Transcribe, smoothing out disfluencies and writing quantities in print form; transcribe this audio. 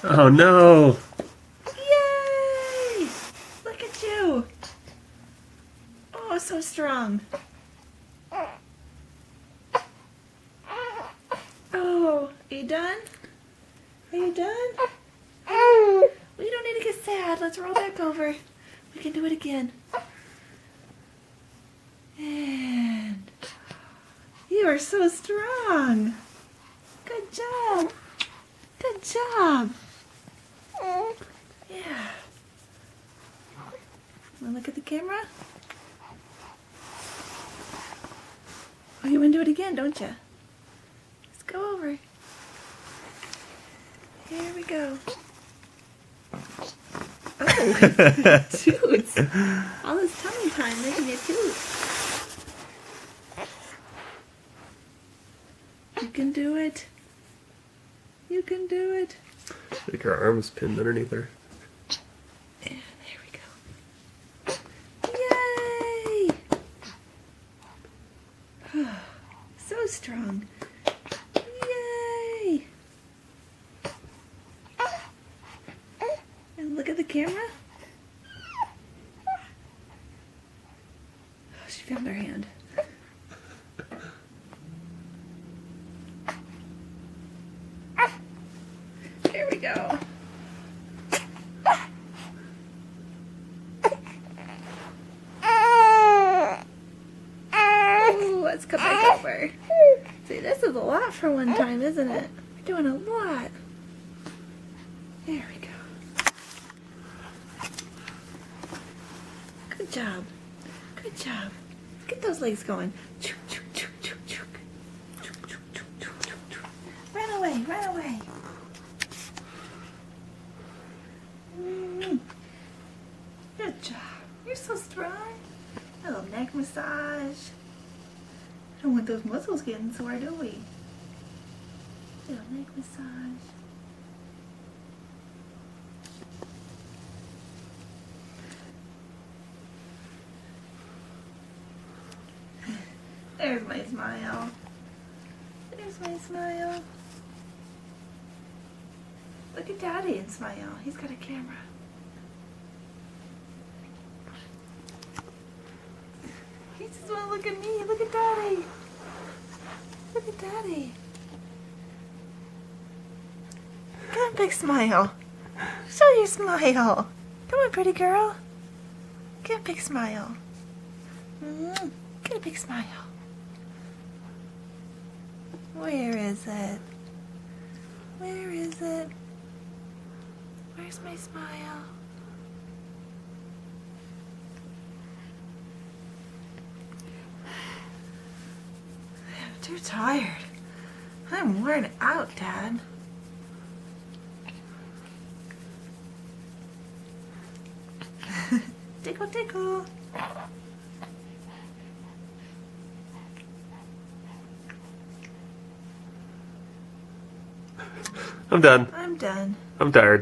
Oh no! Yay! Look at you. Oh, so strong. Oh, are you done? Are you done? We don't need to get sad. Let's roll back over. We can do it again. And you are so strong. Good job. Good job. Yeah. Want to look at the camera? Oh, you want to do it again, don't you? Let's go over. Here we go. Oh, toots. All this tummy time making you toot. You can do it. You can do it. I think her arm's pinned underneath her. And there we go. Yay! So strong. Yay! And look at the camera. Oh, she found her hand. There we go. Ooh, let's come back over. See, this is a lot for one time, isn't it? We're doing a lot. There we go. Good job. Good job. Get those legs going. Run away, run away. Good job. You're so strong. A little neck massage. Don't want those muscles getting sore, do we? Little neck massage. There's my smile. There's my smile. Look at Daddy and smile. He's got a camera. He just want to look at me. Look at Daddy. Look at Daddy. Come on, big smile. Show your smile. Come on, pretty girl. Get a big smile. Get a big smile. Where is it? Where is it? Where's my smile? I'm too tired. I'm worn out, Dad. Tickle, tickle. I'm done. I'm done. I'm tired.